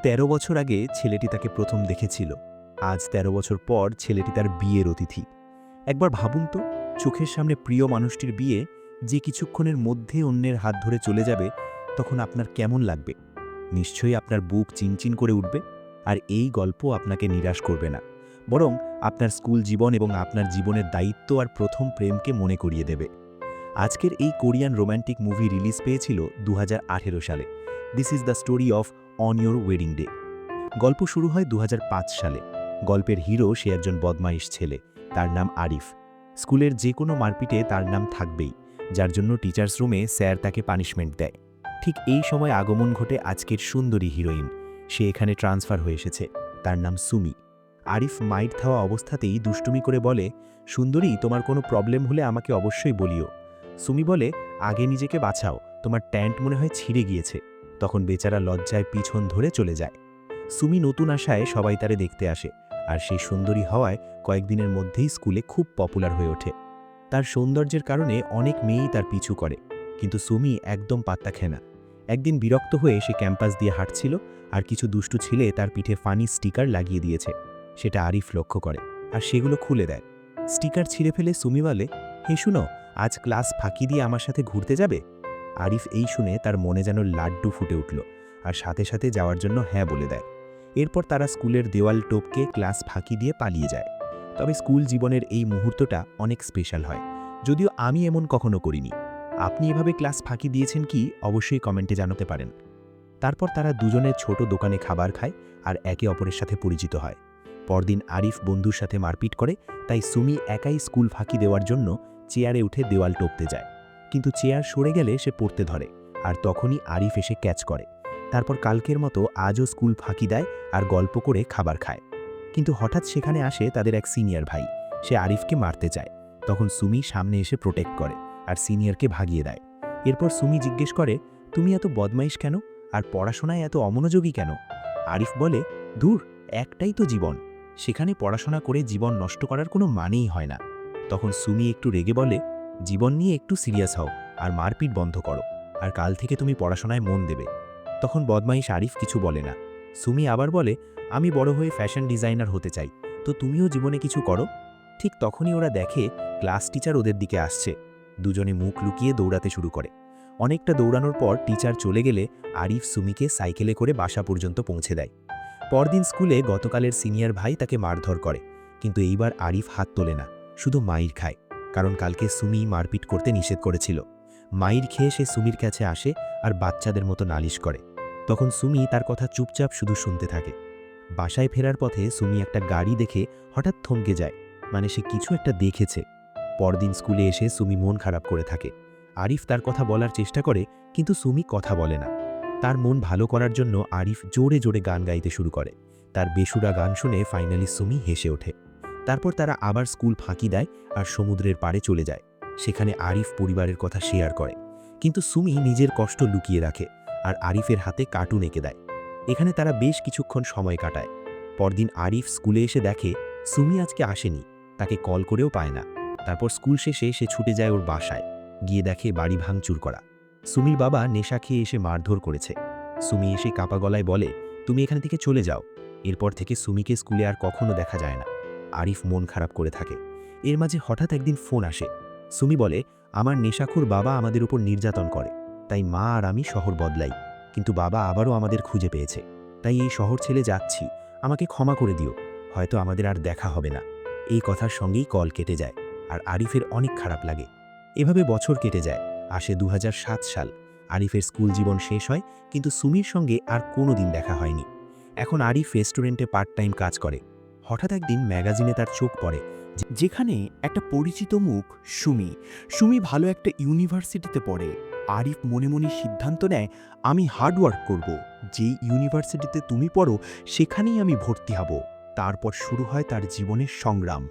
১৩ বছর আগে ছেলেটি তাকে প্রথম দেখেছিল। আজ ১৩ বছর পর ছেলেটি তার বিয়ের অতিথি। একবার ভাবুন তো, চোখের সামনে প্রিয় মানুষটির বিয়ে যে কিছুক্ষণের মধ্যে অন্যের হাত ধরে চলে যাবে, তখন আপনার কেমন লাগবে? নিশ্চয়ই আপনার বুক চিনচিন করে উঠবে। আর এই গল্প আপনাকে নিরাশ করবে না, বরং আপনার স্কুল জীবন এবং আপনার জীবনের দায়িত্ব আর প্রথম প্রেমকে মনে করিয়ে দেবে। আজকের এই কোরিয়ান রোম্যান্টিক মুভি রিলিজ পেয়েছিল ২০১৮ সালে। This is the story of on your wedding day. গল্প শুরু হয় ২০০৫ সালে। গল্পের হিরো সে একজন বদমাইশ ছেলে। তার নাম আরিফ। স্কুলের যে কোনো মারপিটে তার নাম থাকবেই, যার জন্য টিচার্স রুমে স্যার তাকে পানিশমেন্ট দেয়। ঠিক এই সময় আগমন ঘটে আজকের সুন্দরী হিরোইন। সে এখানে ট্রান্সফার হয়ে এসেছে। তার নাম সুমি। আরিফ মাইট খাওয়া অবস্থাতেই দুষ্টুমি করে বলে, সুন্দরী, তোমার কোনো প্রবলেম হলে আমাকে অবশ্যই বলিও। সুমি বলে, আগে নিজেকে বাঁচাও, তোমার ট্যান্ট মনে হয় ছিঁড়ে গিয়েছে। তখন বেচারা লজ্জায় পিছন ধরে চলে যায়। সুমি নতুন আশায় সবাই তারে দেখতে আসে, আর সেই সুন্দরী হওয়ায় কয়েকদিনের মধ্যেই স্কুলে খুব পপুলার হয়ে ওঠে। তার সৌন্দর্যের কারণে অনেক মেয়েই তার পিছু করে, কিন্তু সুমি একদম পাত্তা খায় না। একদিন বিরক্ত হয়ে সে ক্যাম্পাস দিয়ে হাঁটছিল, আর কিছু দুষ্টু ছেলে তার পিঠে ফানি স্টিকার লাগিয়ে দিয়েছে। সেটা আরিফ লক্ষ্য করে, আর সেগুলো খুলে দেয়। স্টিকার ছিঁড়ে ফেলে সুমি বলে, হে শুনো, আজ ক্লাস ফাঁকি দিয়ে আমার সাথে ঘুরতে যাবে? আরিফ এই শুনে তার মনে যেন লাড্ডু ফুটে উঠল, আর সাথে সাথে যাওয়ার জন্য হ্যাঁ বলে দেয়। এরপর তারা স্কুলের দেওয়াল টপকে ক্লাস ফাঁকি দিয়ে পালিয়ে যায়। তবে স্কুল জীবনের এই মুহূর্তটা অনেক স্পেশাল হয়, যদিও আমি এমন কখনো করিনি। আপনি এভাবে ক্লাস ফাঁকি দিয়েছেন কি, অবশ্যই কমেন্টে জানাতে পারেন। তারপর তারা দুজনের ছোট দোকানে খাবার খায় আর একে অপরের সাথে পরিচিত হয়। পরদিন আরিফ বন্ধুর সাথে মারপিট করে, তাই সুমি একাই স্কুল ফাঁকি দেওয়ার জন্য চেয়ারে উঠে দেওয়াল টপতে যায়। কিন্তু চেয়ার সরে গেলে সে পড়তে ধরে, আর তখনই আরিফ এসে ক্যাচ করে। তারপর কালকের মতো আজও স্কুল ফাঁকি দেয় আর গল্প করে খাবার খায়। কিন্তু হঠাৎ সেখানে আসে তাদের এক সিনিয়র ভাই। সে আরিফকে মারতে চায়। তখন সুমি সামনে এসে প্রোটেক্ট করে আর সিনিয়রকে ভাগিয়ে দেয়। এরপর সুমি জিজ্ঞেস করে, তুমি এত বদমাইশ কেন, আর পড়াশোনায় এত অমনোযোগী কেন? আরিফ বলে, দূর, একটাই তো জীবন, সেখানে পড়াশোনা করে জীবন নষ্ট করার কোনো মানেই হয় না। তখন সুমি একটু রেগে বলে, জীবন নিয়ে একটু সিরিয়াস হও আর মারপিট বন্ধ করো, আর কাল থেকে তুমি পড়াশোনায় মন দেবে। তখন বদমাইশ আরিফ কিছু বলে না। সুমি আবার বলে, আমি বড় হয়ে ফ্যাশন ডিজাইনার হতে চাই, তো তুমিও জীবনে কিছু করো। ঠিক তখনই ওরা দেখে ক্লাস টিচার ওদের দিকে আসছে। দুজনে মুখ লুকিয়ে দৌড়াতে শুরু করে। অনেকটা দৌড়ানোর পর টিচার চলে গেলে আরিফ সুমিকে সাইকেলে করে বাসা পর্যন্ত পৌঁছে দেয়। পরদিন স্কুলে গতকালের সিনিয়র ভাই তাকে মারধর করে, কিন্তু এইবার আরিফ হাত তোলে না, শুধু মাইর খায়, কারণ কালকে সুমি মারপিট করতে নিষেধ করেছিল। মাইর খেয়ে সে সুমির কাছে আসে আর বাচ্চাদের মতো নালিশ করে। তখন সুমি তার কথা চুপচাপ শুধু শুনতে থাকে। বাসায় ফেরার পথে সুমি একটা গাড়ি দেখে হঠাৎ থমকে যায়, মানে সে কিছু একটা দেখেছে। পরদিন স্কুলে এসে সুমি মন খারাপ করে থাকে। আরিফ তার কথা বলার চেষ্টা করে, কিন্তু সুমি কথা বলে না। তার মন ভালো করার জন্য আরিফ জোরে জোরে গান গাইতে শুরু করে। তার বেসুরা গান শুনে ফাইনালি সুমি হেসে ওঠে। তারপর তারা আবার স্কুল ফাঁকি দেয় আর সমুদ্রের পাড়ে চলে যায়। সেখানে আরিফ পরিবারের কথা শেয়ার করে, কিন্তু সুমি নিজের কষ্ট লুকিয়ে রাখে আর আরিফের হাতে কার্টুন এঁকে দেয়। এখানে তারা বেশ কিছুক্ষণ সময় কাটায়। পরদিন আরিফ স্কুলে এসে দেখে সুমি আজকে আসেনি, তাকে কল করেও পায় না। তারপর স্কুল শেষে সে ছুটে যায় ওর বাসায়। গিয়ে দেখে বাড়ি ভাঙচুর করা। সুমির বাবা নেশা খেয়ে এসে মারধর করেছে। সুমি এসে কাপা গলায় বলে, তুমি এখান থেকে চলে যাও। এরপর থেকে সুমিকে স্কুলে আর কখনো দেখা যায় না। আরিফ মন খারাপ করে থাকে। এর মাঝে হঠাৎ একদিন ফোন আসে। সুমি বলে, আমার নেশাখোর বাবা আমাদের উপর নির্যাতন করে, তাই মা আর আমি শহর বদলাই, কিন্তু বাবা আবারও আমাদের খুঁজে পেয়েছে, তাই এই শহর ছেড়ে যাচ্ছি, আমাকে ক্ষমা করে দিও, হয়তো আমাদের আর দেখা হবে না। এই কথার সঙ্গেই কল কেটে যায়, আর আরিফের অনেক খারাপ লাগে। এভাবে বছর কেটে যায়। আসে ২০০৭ সাল। আরিফের স্কুল জীবন শেষ হয়, কিন্তু সুমির সঙ্গে আর কোনো দিন দেখা হয়নি। এখন আরিফ রেস্টুরেন্টে পার্ট টাইম কাজ করে। হঠাৎ একদিন ম্যাগাজিনে তার চোখ পড়ে, যেখানে একটা পরিচিত মুখ সুমি। সুমি ভালো একটা ইউনিভার্সিটিতে পড়ে। আরিফ মনে মনে সিদ্ধান্ত নেয়, আমি হার্ডওয়ার্ক করব, যেই ইউনিভার্সিটিতে তুমি পড়ো সেখানেই আমি ভর্তি হব। তারপর শুরু হয় তার জীবনের সংগ্রাম।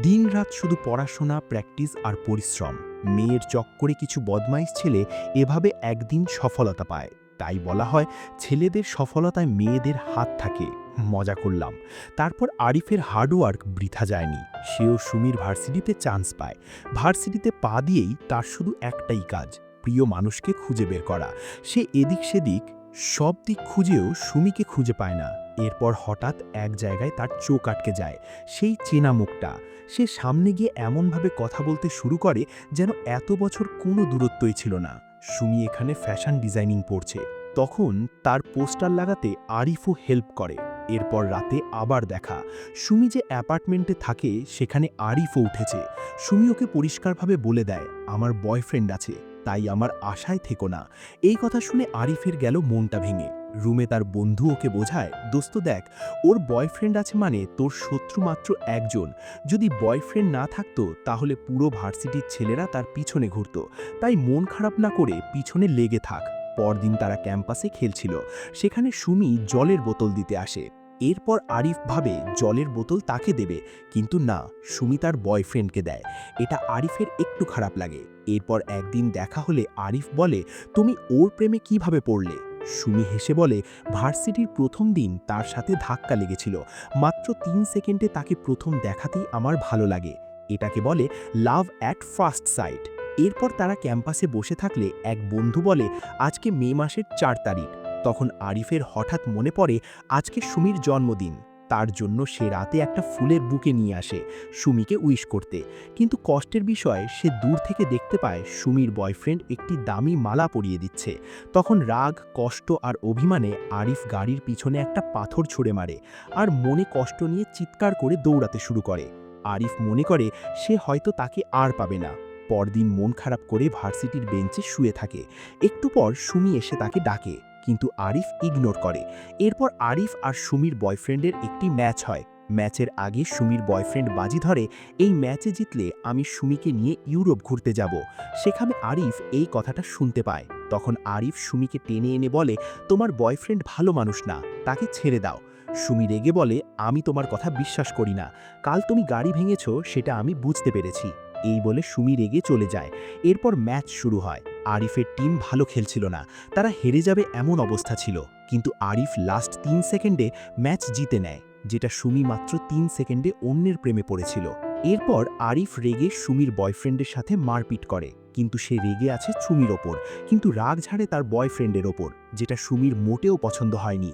দিনরাত শুধু পড়াশোনা, প্র্যাকটিস আর পরিশ্রম। মেয়ের চক্করে কিছু বদমাইশ ছেলে এভাবে একদিন সফলতা পায়। তাই বলা হয়, ছেলেদের সফলতায় মেয়েদের হাত থাকে। মজা করলাম। তারপর আরিফের হার্ডওয়ার্ক বৃথা যায়নি। সেও সুমির ভার্সিটিতে চান্স পায়। ভার্সিটিতে পা দিয়েই তার শুধু একটাই কাজ, প্রিয় মানুষকে খুঁজে বের করা। সে এদিক সেদিক সব দিক খুঁজেও সুমিকে খুঁজে পায় না। এরপর হঠাৎ এক জায়গায় তার চোখ আটকে যায়, সেই চেনা মুখটা। সে সামনে গিয়ে এমনভাবে কথা বলতে শুরু করে যেন এত বছর কোনো দূরত্বই ছিল না। সুমি এখানে ফ্যাশন ডিজাইনিং পড়ছে। তখন তার পোস্টার লাগাতে আরিফও হেল্প করে। এরপর রাতে আবার দেখা। সুমি যে অ্যাপার্টমেন্টে থাকে সেখানে আরিফও উঠেছে। সুমি ওকে পরিষ্কারভাবে বলে দেয়, আমার বয়ফ্রেন্ড আছে, তাই আমার আশায় থেকো না। এই কথা শুনে আরিফের গেল মনটা ভেঙে। রুমে তার বন্ধু ওকে বোঝায়, দোস্ত দেখ, ওর বয়ফ্রেন্ড আছে মানে তোর শত্রু মাত্র একজন। যদি বয়ফ্রেন্ড না থাকতো তাহলে পুরো ভার্সিটির ছেলেরা তার পিছনে ঘুরত। তাই মন খারাপ না করে পিছনে লেগে থাক। পরদিন তারা ক্যাম্পাসে খেলছিল। সেখানে সুমি জলের বোতল দিতে আসে। এরপর আরিফ ভাবে জলের বোতল তাকে দেবে, কিন্তু না, সুমি তার বয়ফ্রেন্ডকে দেয়। এটা আরিফের একটু খারাপ লাগে। এরপর একদিন দেখা হলে আরিফ বলে, তুমি ওর প্রেমে কিভাবে পড়লে? সুমি হেসে বলে, ভার্সিটির প্রথম দিন তার সাথে ধাক্কা লেগেছিল। মাত্র 3 সেকেন্ডে তাকে প্রথম দেখাতেই আমার ভালো লাগে। এটাকে বলে লাভ অ্যাট ফার্স্ট সাইট। এরপর তারা ক্যাম্পাসে বসে থাকলে এক বন্ধু বলে, আজকে মে মাসের 4 তারিখ। তখন আরিফের হঠাৎ মনে পড়ে আজকে সুমির জন্মদিন। তার জন্য সে রাতে একটা ফুলের বুকে নিয়ে আসে সুমিকে উইশ করতে। কিন্তু কষ্টের বিষয়, সে দূর থেকে দেখতে পায় সুমির বয়ফ্রেন্ড একটি দামি মালা পরিয়ে দিচ্ছে। তখন রাগ, কষ্ট আর অভিমানে আরিফ গাড়ির পিছনে একটা পাথর ছুঁড়ে মারে আর মনে কষ্ট নিয়ে চিৎকার করে দৌড়াতে শুরু করে। আরিফ মনে করে সে হয়তো তাকে আর পাবে না। পরদিন মন খারাপ করে ভার্সিটির বেঞ্চে শুয়ে থাকে। একটু পর সুমি এসে তাকে ডাকে, কিন্তু আরিফ ইগনোর করে। এরপর আরিফ আর সুমির বয়ফ্রেন্ডের একটি ম্যাচ হয়। ম্যাচের আগে সুমির বয়ফ্রেন্ড বাজি ধরে, এই ম্যাচে জিতলে আমি সুমিকে নিয়ে ইউরোপ ঘুরতে যাব। সেখানে আরিফ এই কথাটা শুনতে পায়। তখন আরিফ সুমিকে টেনে এনে বলে, তোমার বয়ফ্রেন্ড ভালো মানুষ না, তাকে ছেড়ে দাও। সুমি রেগে বলে, আমি তোমার কথা বিশ্বাস করি না। কাল তুমি গাড়ি ভেঙেছ সেটা আমি বুঝতে পেরেছি। এই বলে সুমি রেগে চলে যায়। এরপর ম্যাচ শুরু হয়। আরিফের টিম ভালো খেলছিল না, তারা হেরে যাবে এমন অবস্থা ছিল। কিন্তু আরিফ লাস্ট 3 সেকেন্ডে ম্যাচ জিতে নেয়, যেটা সুমি মাত্র 3 সেকেন্ডে অন্যের প্রেমে পড়েছিল। এরপর আরিফ রেগে সুমির বয়ফ্রেন্ডের সাথে মারপিট করে, কিন্তু সে রেগে আছে সুমির ওপর, কিন্তু রাগ ঝাড়ে তার বয়ফ্রেন্ডের ওপর, যেটা সুমির মোটেও পছন্দ হয়নি।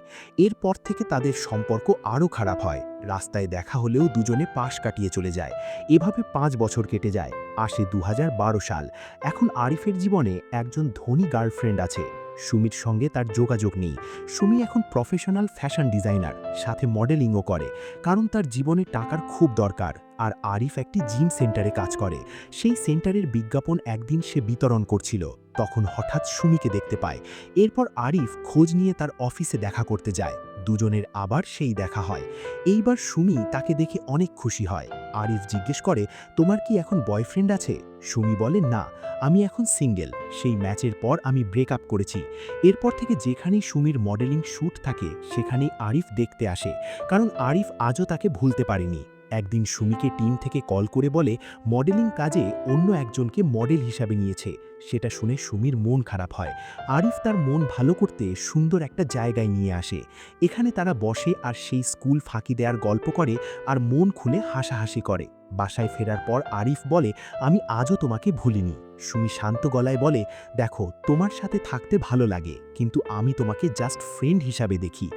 এরপর থেকে তাদের সম্পর্ক আরও খারাপ হয়। রাস্তায় দেখা হলেও দুজনে পাশ কাটিয়ে চলে যায়। এভাবে 5 বছর কেটে যায়। আসে 2012 সাল। এখন আরিফের জীবনে একজন ধনী গার্লফ্রেন্ড আছে। সুমির সঙ্গে তার যোগাযোগ নেই। সুমি এখন প্রফেশনাল ফ্যাশন ডিজাইনার, সাথে মডেলিংও করে, কারণ তার জীবনে টাকার খুব দরকার। আর আরিফ একটি জিম সেন্টারে কাজ করে। সেই সেন্টারের বিজ্ঞাপন একদিন সে বিতরণ করছিল। তখন হঠাৎ সুমিকে দেখতে পায়। এরপর আরিফ খোঁজ নিয়ে তার অফিসে দেখা করতে যায়। দুজনের আবার সেই দেখা হয়। এইবার সুমি তাকে দেখে অনেক খুশি হয়। আরিফ জিজ্ঞেস করে, তোমার কি এখন বয়ফ্রেন্ড আছে? সুমি বলে, না, আমি এখন সিঙ্গেল। সেই ম্যাচের পর আমি ব্রেকআপ করেছি। এরপর থেকে যেখানেই সুমির মডেলিং শ্যুট থাকে সেখানেই আরিফ দেখতে আসে, কারণ আরিফ আজও তাকে ভুলতে পারেনি। একদিন সুমিকে টিম থেকে কল করে বলে, মডেলিং কাজে অন্য একজনকে মডেল হিসাবে নিয়েছে। সেটা শুনে সুমির মন খারাপ হয়। আরিফ তার মন ভালো করতে সুন্দর একটা জায়গায় নিয়ে আসে। এখানে তারা বসে আর সেই স্কুল ফাঁকি দেওয়ার গল্প করে আর মন খুলে হাসাহাসি করে। বাসায় ফেরার পর আরিফ বলে, আমি আজও তোমাকে ভুলিনি। সুমি শান্ত গলায় বলে, দেখো, তোমার সাথে থাকতে ভালো লাগে, কিন্তু আমি তোমাকে জাস্ট ফ্রেন্ড হিসাবে দেখি।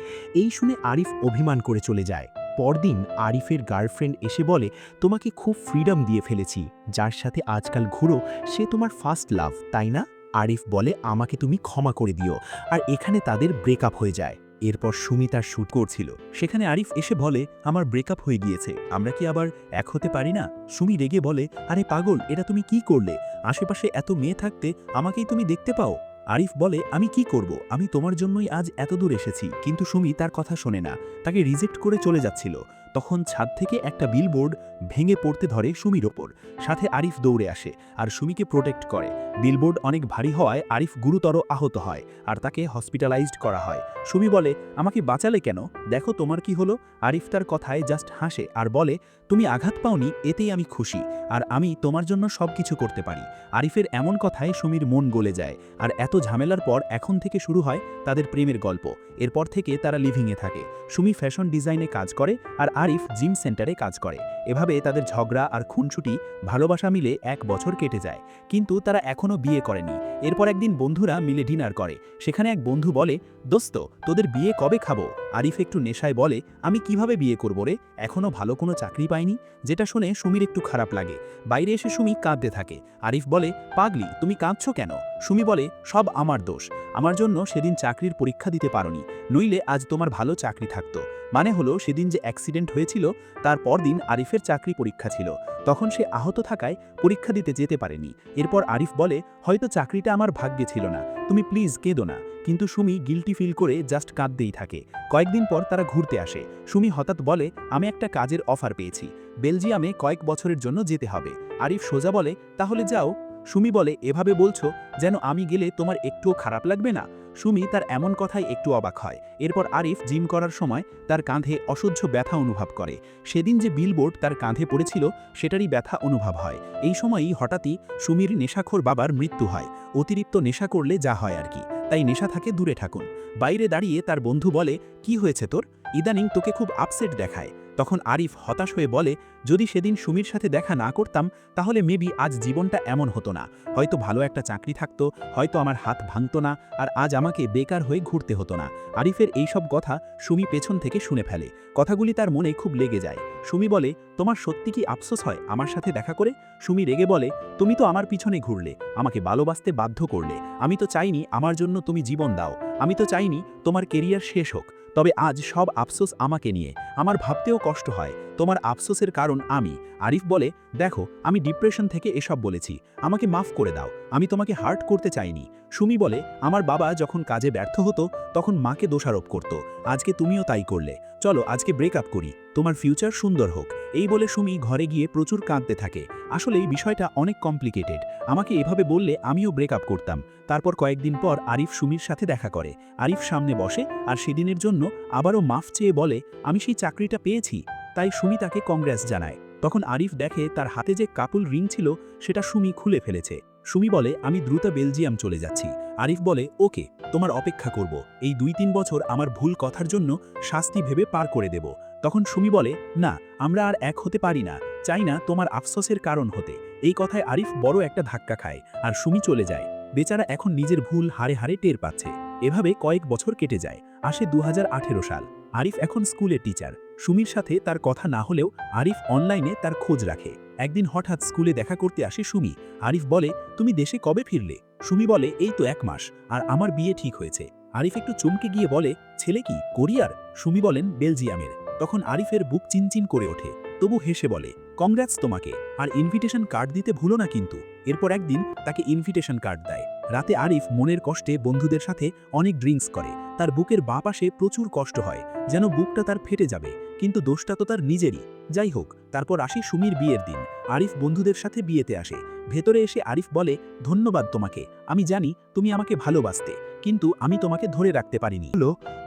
এই শুনে আরিফ অভিমান করে চলে যায়। পরদিন আরিফের গার্লফ্রেন্ড এসে বলে, তোমাকে খুব ফ্রিডম দিয়ে ফেলেছি, যার সাথে আজকাল ঘুরো সে তোমার ফার্স্ট লাভ, তাই না? আরিফ বলে, আমাকে তুমি ক্ষমা করে দিও। আর এখানে তাদের ব্রেকআপ হয়ে যায়। এরপর সুমি তার শ্যুট করছিল। সেখানে আরিফ এসে বলে, আমার ব্রেকআপ হয়ে গিয়েছে, আমরা কি আবার এক হতে পারি না? সুমি রেগে বলে, আরে পাগল, এটা তুমি কি করলে? আশেপাশে এত মেয়ে থাকতে আমাকেই তুমি দেখতে পাও? আরিফ বলে, আমি কি করব, আমি তোমার জন্যই আজ এত দূর এসেছি। কিন্তু সুমি তার কথা শোনে না, তাকে রিজেক্ট করে চলে যাচ্ছিল। তখন ছাদ থেকে একটা বিলবোর্ড ভেঙে পড়তে ধরে সুমির ওপর। সাথে আরিফ দৌড়ে আসে আর সুমিকে প্রোটেক্ট করে। বিলবোর্ড অনেক ভারী হওয়ায় আরিফ গুরুতর আহত হয় আর তাকে হসপিটালাইজড করা হয়। সুমি বলে, আমাকে বাঁচালে কেন? দেখো তোমার কি হলো? আরিফ তার কথায় জাস্ট হাসে আর বলে, তুমি আঘাত পাওনি, এতেই আমি খুশি, আর আমি তোমার জন্য সব কিছু করতে পারি। আরিফের এমন কথায় সুমির মন গলে যায়। আর এত ঝামেলার পর এখন থেকে শুরু হয় তাদের প্রেমের গল্প। এরপর থেকে তারা লিভিংয়ে থাকে। সুমি ফ্যাশন ডিজাইনে কাজ করে আর আরিফ জিম সেন্টারে কাজ করে। এভাবে তাদের ঝগড়া আর খুনসুটি ভালোবাসা মিলে 1 বছর কেটে যায়, কিন্তু তারা এখনও বিয়ে করেনি। এরপর একদিন বন্ধুরা মিলে ডিনার করে। সেখানে এক বন্ধু বলে, দোস্ত তোদের বিয়ে কবে খাবো? আরিফ একটু নেশায় বলে, আমি কিভাবে বিয়ে করব রে, এখনও ভালো কোনো চাকরি পাইনি। যেটা শুনে সুমির একটু খারাপ লাগে। বাইরে এসে সুমি কাঁদতে থাকে। আরিফ বলে, পাগলি তুমি কাঁদছো কেন? সুমি বলে, সব আমার দোষ, আমার জন্য সেদিন চাকরির পরীক্ষা দিতে পারোনি, নইলে আজ তোমার ভালো চাকরি থাকতো। মানে হলো সেদিন যে অ্যাক্সিডেন্ট হয়েছিল তার পরদিন আরিফের চাকরি পরীক্ষা ছিল, তখন সে আহত থাকায় পরীক্ষা দিতে যেতে পারেনি। এরপর আরিফ বলে, হয়তো চাকরিটা আমার ভাগ্যে ছিল না, তুমি প্লিজ কেঁদো না। কিন্তু সুমি গিল্টি ফিল করে জাস্ট কাঁদতেই থাকে। কয়েকদিন পর তারা ঘুরতে আসে। সুমি হঠাৎ বলে, আমি একটা কাজের অফার পেয়েছি, বেলজিয়ামে কয়েক বছরের জন্য যেতে হবে। আরিফ সোজা বলে, তাহলে যাও। সুমি বলে, এভাবে বলছো যেন আমি গেলে তোমার একটুও খারাপ লাগবে না? সুমি তার এমন কথায় একটু অবাক হয়। এরপর আরিফ জিম করার সময় তার কাঁধে অসহ্য ব্যথা অনুভব করে। সেদিন যে বিলবোর্ড তার কাঁধে পড়েছিল সেটারই ব্যথা অনুভব হয়। এই সময়ই হঠাৎই সুমির নেশাখোর বাবার মৃত্যু হয়। অতিরিক্ত নেশা করলে যা হয় আর কি, তাই নেশা থেকে দূরে থাকুন। বাইরে দাঁড়িয়ে তার বন্ধু বলে, কি হয়েছে তোর, ইদানিং তোকে খুব আপসেট দেখায়। তখন আরিফ হতাশ হয়ে বলে, যদি সেদিন সুমির সাথে দেখা না করতাম তাহলে মেবি আজ জীবনটা এমন হতো না, হয়তো ভালো একটা চাকরি থাকতো, হয়তো আমার হাত ভাঙতো না, আর আজ আমাকে বেকার হয়ে ঘুরতে হতো না। আরিফের এইসব কথা সুমি পেছন থেকে শুনে ফেলে। কথাগুলি তার মনে খুব লেগে যায়। সুমি বলে, তোমার সত্যি কি আফসোস হয় আমার সাথে দেখা করে? সুমি রেগে বলে, তুমি তো আমার পিছনে ঘুরলে, আমাকে ভালোবাসতে বাধ্য করলে, আমি তো চাইনি আমার জন্য তুমি জীবন দাও, আমি তো চাইনি তোমার কেরিয়ার শেষ হোক, তবে আজ সব আফসোস আমাকে নিয়ে, আমার ভাবতেও কষ্ট হয়, তোমার আফসোসের কারণ আমি। আরিফ বলে, দেখো আমি ডিপ্রেশন থেকে এসব বলেছি, আমাকে মাফ করে দাও, আমি তোমাকে হার্ট করতে চাইনি। সুমি বলে, আমার বাবা যখন কাজে ব্যর্থ হতো তখন মাকে দোষারোপ করত, আজকে তুমিও তাই করলে, চলো আজকে ব্রেকআপ করি, তোমার ফিউচার সুন্দর হোক। এই বলে সুমি ঘরে গিয়ে প্রচুর কাঁদতে থাকে। আসলে এই বিষয়টা অনেক কমপ্লিকেটেড, আমাকে এভাবে বললে আমিও ব্রেকআপ করতাম। তারপর কয়েকদিন পর আরিফ সুমির সাথে দেখা করে। আরিফ সামনে বসে আর সেদিনের জন্য আবারও মাফ চেয়ে বলে, আমি সেই চাকরিটা পেয়েছি। তাই সুমি তাকে কংগ্রেস জানায়। তখন আরিফ দেখে তার হাতে যে কাপুল রিং ছিল সেটা সুমি খুলে ফেলেছে। সুমি বলে, আমি দ্রুত বেলজিয়াম চলে যাচ্ছি। আরিফ বলে, ওকে, তোমার অপেক্ষা করব, এই 2-3 বছর আমার ভুল কথার জন্য শাস্তি ভেবে পার করে দেব। তখন সুমি বলে, না, আমরা আর এক হতে পারি না, চাই না তোমার আফসোসের কারণ হতে। এই কথায় আরিফ বড় একটা ধাক্কা খায় আর সুমি চলে যায়। বেচারা এখন নিজের ভুল হারে হারে টের পাচ্ছে। এভাবে কয়েক বছর কেটে যায়। আসে 2018 সাল। আরিফ এখন স্কুলের টিচার। সুমির সাথে তার কথা না হলেও আরিফ অনলাইনে তার খোঁজ রাখে। একদিন হঠাৎ স্কুলে দেখা করতে আসে সুমি। আরিফ বলে, তুমি দেশে কবে ফিরলে? সুমি বলে, এই তো 1 মাস, আর আমার বিয়ে ঠিক হয়েছে। আরিফ একটু চমকে গিয়ে বলে, ছেলে কি কোরিয়ার? সুমি বলেন, বেলজিয়ামের। তখন আরিফের বুক চিনচিন করে ওঠে, তবু হেসে বলে, কংগ্রাটস তোমাকে, আর ইনভিটেশন কার্ড দিতে ভুলো না কিন্তু। এরপর একদিন তাকে ইনভিটেশন কার্ড দেয়। রাতে আরিফ মনের কষ্টে বন্ধুদের সাথে অনেক ড্রিঙ্কস করে। তার বুকের বাঁ পাশে প্রচুর কষ্ট হয়, যেন বুকটা তার ফেটে যাবে, কিন্তু দোষটা তো তার নিজেরই। যাই হোক, তারপর আসে সুমির বিয়ের দিন। আরিফ বন্ধুদের সাথে বিয়েতে আসে। ভেতরে এসে আরিফ বলে, ধন্যবাদ তোমাকে, আমি জানি তুমি আমাকে ভালোবাসতে, কিন্তু আমি তোমাকে ধরে রাখতে পারিনি।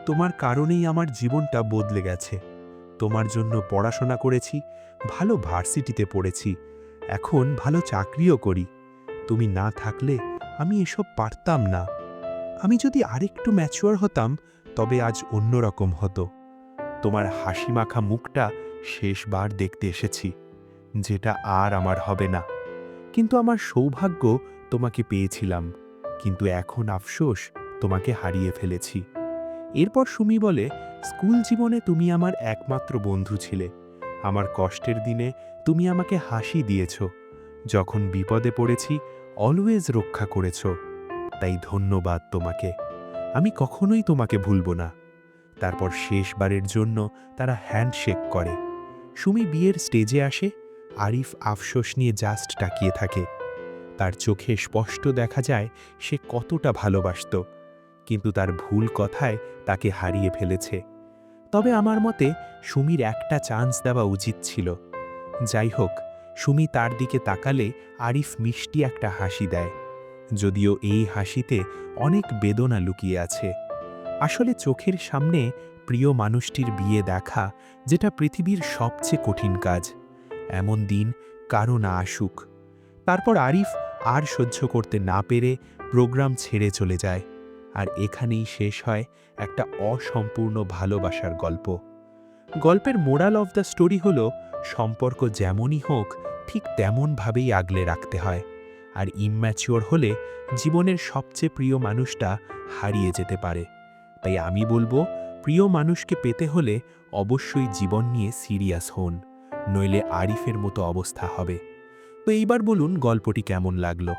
তোমার কারণেই আমার জীবনটা বদলে গেছে। তোমার জন্য পড়াশোনা করেছি, ভালো ভার্সিটিতে পড়েছি, এখন ভালো চাকরিও করি। তুমি না থাকলে আমি এসব পারতাম না। আমি যদি আরেকটু ম্যাচিওর হতাম তবে আজ অন্যরকম হতো। তোমার হাসি মাখা মুখটা শেষবার দেখতে এসেছি, যেটা আর আমার হবে না। কিন্তু আমার সৌভাগ্য তোমাকে পেয়েছিলাম, কিন্তু এখন আফসোস তোমাকে হারিয়ে ফেলেছি। এরপর সুমি বলে, স্কুল জীবনে তুমি আমার একমাত্র বন্ধু ছিলে। আমার কষ্টের দিনে তুমি আমাকে হাসি দিয়েছ, যখন বিপদে পড়েছি অলওয়েজ রক্ষা করেছ। তাই ধন্যবাদ তোমাকে, আমি কখনোই তোমাকে ভুলব না। তারপর শেষবারের জন্য তারা হ্যান্ডশেক করে। সুমি বিয়ের স্টেজে আসে। আরিফ আফসোস নিয়ে জাস্ট তাকিয়ে থাকে। তার চোখে স্পষ্ট দেখা যায় সে কতটা ভালোবাসত, কিন্তু তার ভুল কথায় তাকে হারিয়ে ফেলেছে। তবে আমার মতে সুমির একটা চান্স দেওয়া উচিত ছিল। যাই হোক, সুমি তার দিকে তাকালে আরিফ মিষ্টি একটা হাসি দেয়, যদিও এই হাসিতে অনেক বেদনা লুকিয়ে আছে। আসলে চোখের সামনে প্রিয় মানুষটির বিয়ে দেখা, যেটা পৃথিবীর সবচেয়ে কঠিন কাজ। এমন দিন কারো না আসুক। তারপর আরিফ আর সহ্য করতে না পেরে প্রোগ্রাম ছেড়ে চলে যায়। আর এখানেই শেষ হয় একটা অসম্পূর্ণ ভালোবাসার গল্প। গল্পের মোরাল অফ দ্য স্টোরি হলো, সম্পর্ক যেমনই হোক ঠিক তেমনভাবেই আগলে রাখতে হয়, আর ইম্যাচিওর হলে জীবনের সবচেয়ে প্রিয় মানুষটা হারিয়ে যেতে পারে। তাই আমি বলবো, প্রিয় মানুষকে পেতে হলে অবশ্যই জীবন নিয়ে সিরিয়াস হন, নইলে আরিফের মতো অবস্থা হবে। তো এইবার বলুন গল্পটি কেমন লাগলো।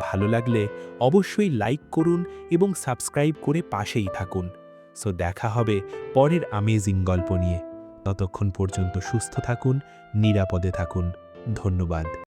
ভালো লাগলে অবশ্যই লাইক করুন এবং সাবস্ক্রাইব করে পাশেই থাকুন। সো দেখা হবে পরের আমেজিং গল্প নিয়ে। ততক্ষণ পর্যন্ত সুস্থ থাকুন, নিরাপদে থাকুন। ধন্যবাদ।